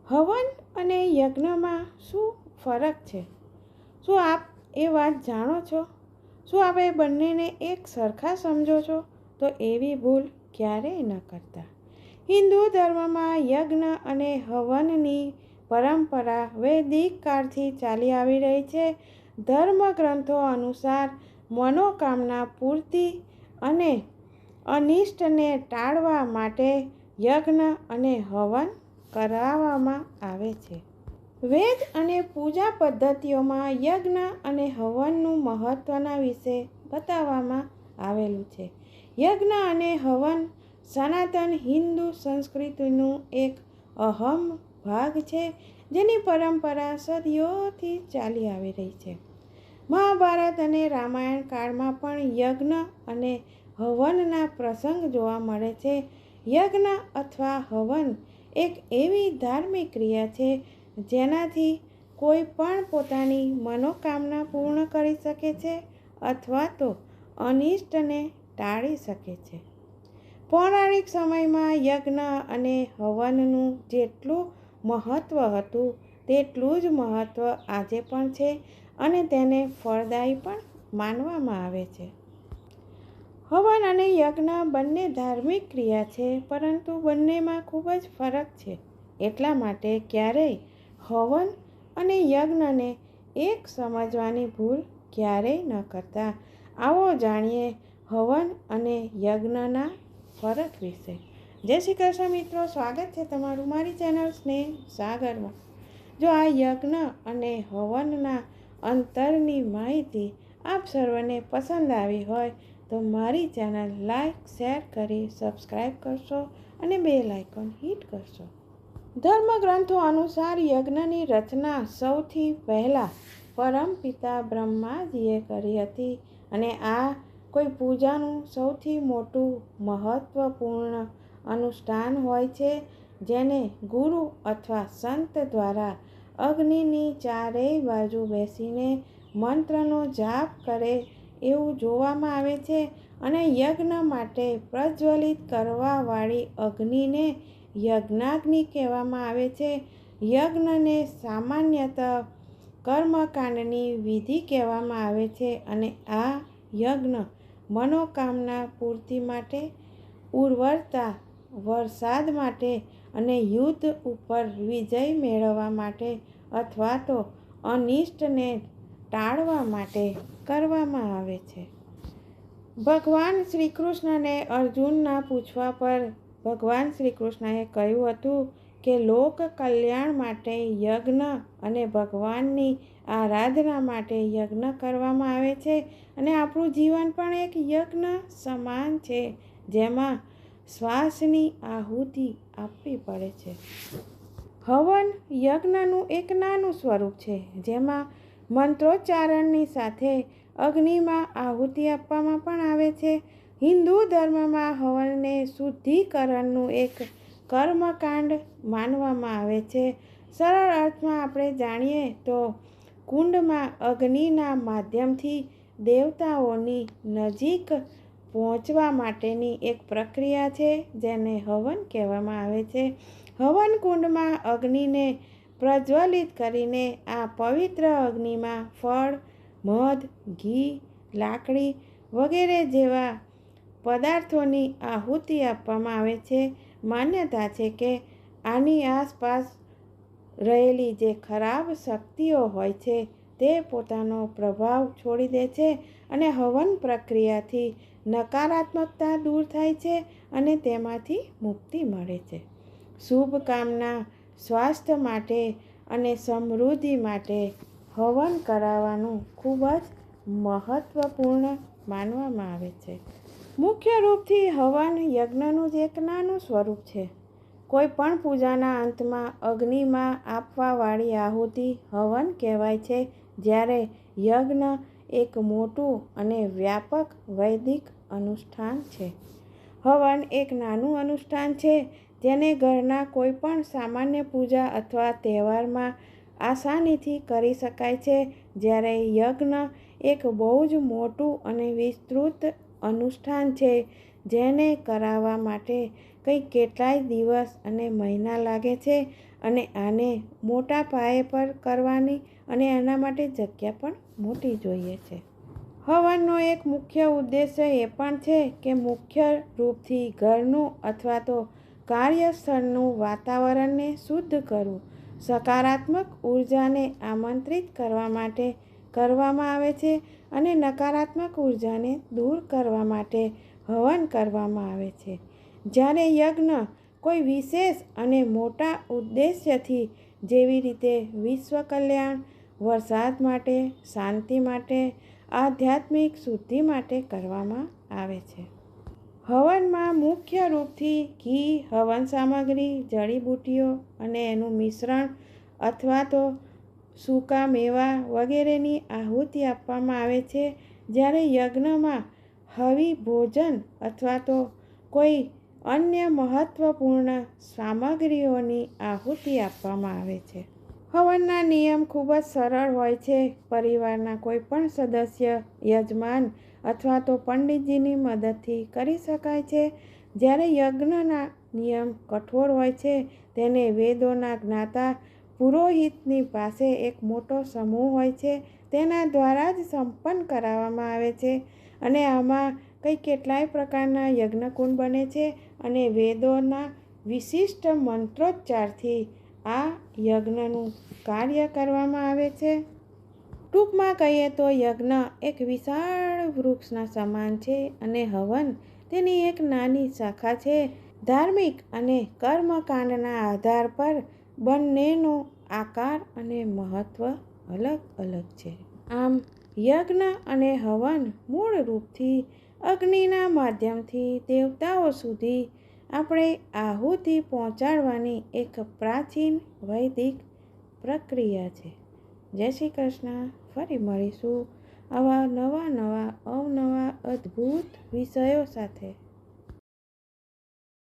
હવન અને યજ્ઞમાં શું ફરક છે? શું આપ એ વાત જાણો છો? શું આપ એ બંનેને એક સરખા સમજો છો? તો એવી ભૂલ ક્યારેય ન કરતા. હિન્દુ ધર્મમાં યજ્ઞ અને હવનની પરંપરા વૈદિક કાળથી ચાલી આવી રહી છે. ધર્મગ્રંથો અનુસાર મનોકામના પૂર્તિ અને અનિષ્ટને ટાળવા માટે યજ્ઞ અને હવન કરાવવામાં આવે છે. વેદ અને પૂજા પદ્ધતિઓમાં યજ્ઞ અને હવનનું મહત્વના વિશે બતાવવામાં આવેલું છે. યજ્ઞ અને હવન સનાતન હિન્દુ સંસ્કૃતિનું એક અહમ ભાગ છે, જેની પરંપરા સદીઓથી ચાલી આવી રહી છે. મહાભારત અને રામાયણ કાળમાં પણ યજ્ઞ અને હવનના પ્રસંગ જોવા મળે છે. યજ્ઞ અથવા હવન એક એવી ધાર્મિક ક્રિયા છે જેનાથી કોઈ પણ પોતાની મનોકામના પૂર્ણ કરી શકે છે અથવા તો અનિષ્ટને ટાળી શકે છે. પૌરાણિક સમયમાં યજ્ઞ અને હવનનું જેટલું મહત્ત્વ હતું તેટલું જ મહત્ત્વ આજે પણ છે અને તેને ફળદાયી પણ માનવામાં આવે છે. હવન અને યજ્ઞ બંને ધાર્મિક ક્રિયા છે, પરંતુ બંનેમાં ખૂબ જ ફરક છે. એટલા માટે ક્યારેય હવન અને યજ્ઞને એક સમજવાની ભૂલ ક્યારેય ન કરતા. આવો જાણીએ હવન અને યજ્ઞના ફરક વિશે. જય શ્રી કૃષ્ણ મિત્રો, સ્વાગત છે તમારું મારી ચેનલ સ્નેહ સાગરમાં. જો આ યજ્ઞ અને હવનના અંતરની માહિતી આપ સર્વને પસંદ આવી હોય તો મારી ચેનલ લાઈક, શેર કરી સબસ્ક્રાઈબ કરશો અને બેલ આઇકોન હિટ કરશો. ધર્મગ્રંથો અનુસાર યજ્ઞની રચના સૌથી પહેલાં પરમપિતા બ્રહ્માજીએ કરી હતી અને આ કોઈ પૂજાનું સૌથી મોટું મહત્વપૂર્ણ અનુષ્ઠાન હોય છે, જેને ગુરુ અથવા સંત દ્વારા અગ્નિની ચારેય બાજુ બેસીને મંત્રનો જાપ કરે એવું જોવામાં આવે છે. અને યજ્ઞ માટે પ્રજ્વલિત કરવાવાળી અગ્નિને યજ્ઞાગ્નિ કહેવામાં આવે છે. યજ્ઞને સામાન્યતઃ કર્મકાંડની વિધિ કહેવામાં આવે છે અને આ યજ્ઞ મનોકામના પૂર્તિ માટે, ઉર્વરતા, વરસાદ માટે અને યુદ્ધ ઉપર વિજય મેળવવા માટે અથવા તો અનિષ્ટને ટાળવા માટે કરવામાં આવે છે. ભગવાન શ્રી કૃષ્ણને અર્જુનના પૂછવા પર ભગવાન શ્રી કૃષ્ણએ કહ્યું હતું કે લોક કલ્યાણ માટે યજ્ઞ અને ભગવાનની આરાધના માટે યજ્ઞ કરવામાં આવે છે અને આપણું જીવન પણ એક યજ્ઞ સમાન છે, જેમાં શ્વાસની આહુતિ આપવી પડે છે. હવન યજ્ઞનું એક નાનું સ્વરૂપ છે, જેમાં મંત્રોચ્ચારણની સાથે અગ્નિમાં આહુતિ આપવામાં પણ આવે છે. હિન્દુ ધર્મમાં હવનને શુદ્ધિકરણનું એક કર્મકાંડ માનવામાં આવે છે. સરળ અર્થમાં આપણે જાણીએ તો કુંડમાં અગ્નિના માધ્યમથી દેવતાઓની નજીક પહોંચવા માટેની એક પ્રક્રિયા છે, જેને હવન કહેવામાં આવે છે. હવન કુંડમાં અગ્નિને પ્રજ્વલિત કરીને આ પવિત્ર અગ્નિમાં ફળ, મધ, ઘી, લાકડી વગેરે જેવા પદાર્થોની આહુતિ આપવામાં આવે છે. માન્યતા છે કે આની આસપાસ રહેલી જે ખરાબ શક્તિઓ હોય છે તે પોતાનો પ્રભાવ છોડી દે છે અને હવન પ્રક્રિયાથી નકારાત્મકતા દૂર થાય છે અને તેમાંથી મુક્તિ મળે છે. શુભ કામના, સ્વાસ્થ્ય માટે અને સમૃદ્ધિ માટે હવન કરાવવાનું ખૂબ જ મહત્વપૂર્ણ માનવામાં આવે છે. મુખ્ય રૂપથી હવન યજ્ઞનું જ એક નાનું સ્વરૂપ છે. કોઈ પણ પૂજાના અંતમાં અગ્નિમાં આપવાવાળી આહુતિ હવન કહેવાય છે, જ્યારે યજ્ઞ એક મોટું અને વ્યાપક વૈદિક અનુષ્ઠાન છે. હવન એક નાનું અનુષ્ઠાન છે જેને ઘરના કોઈ પણ સામાન્ય પૂજા અથવા તહેવારમાં આસાનીથી કરી શકાય છે, જ્યારે યજ્ઞ એક બહુ જ મોટું અને વિસ્તૃત અનુષ્ઠાન છે જેને કરાવવા માટે કંઈક કેટલાય દિવસ અને મહિના લાગે છે અને આને મોટા પાયે પર કરવાની અને આના માટે જગ્યા પણ મોટી જોઈએ છે. હવનનો એક મુખ્ય ઉદ્દેશ્ય એ પણ છે કે મુખ્ય રૂપથી ઘરનું અથવા તો કાર્યસ્થળનું વાતાવરણને શુદ્ધ કરવું, સકારાત્મક ઉર્જાને આમંત્રિત કરવા માટે કરવામાં આવે છે અને નકારાત્મક ઉર્જાને દૂર કરવા માટે હવન કરવામાં આવે છે. જ્યારે યજ્ઞ કોઈ વિશેષ અને મોટા ઉદ્દેશ્યથી જેવી રીતે વિશ્વ કલ્યાણ, વરસાદ માટે, શાંતિ માટે, આધ્યાત્મિક શુદ્ધિ માટે કરવામાં આવે છે. હવનમાં મુખ્ય રૂપથી ઘી, હવન સામગ્રી, જડીબુટ્ટીઓ અને એનું મિશ્રણ અથવા તો સૂકા મેવા વગેરેની આહુતિ આપવામાં આવે છે. જ્યારે યજ્ઞમાં હવિ ભોજન અથવા તો કોઈ અન્ય મહત્વપૂર્ણ સામગ્રીઓની આહુતિ આપવામાં આવે છે. હવનના નિયમ ખૂબ જ સરળ હોય છે. પરિવારના કોઈ પણ સદસ્ય, યજમાન અથવા તો પંડિતજીની મદદથી કરી શકાય છે. જ્યારે યજ્ઞના નિયમ કઠોર હોય છે, તેને વેદોના જ્ઞાતા પુરોહિતની પાસે એક મોટો સમૂહ હોય છે, તેના દ્વારા જ સંપન્ન કરાવવામાં આવે છે. અને આમાં કેટલાય પ્રકારના યજ્ઞકુંડ બને છે અને વેદોના વિશિષ્ટ મંત્રોચ્ચારથી આ યજ્ઞનું કાર્ય કરવામાં આવે છે. ટૂંકમાં કહીએ તો યજ્ઞ એક વિશાળ વૃક્ષના સમાન છે અને હવન તેની એક નાની શાખા છે. ધાર્મિક અને કર્મકાંડના આધાર પર બંનેનો આકાર અને મહત્વ અલગ અલગ છે. આમ યજ્ઞ અને હવન મૂળ રૂપથી અગ્નિના માધ્યમથી દેવતાઓ સુધી આપણે આહુતિ પહોંચાડવાની એક પ્રાચીન વૈદિક પ્રક્રિયા છે. જય શ્રી કૃષ્ણ. ફરી મળીશું આવા નવા અવનવા અદ્ભુત વિષયો સાથે.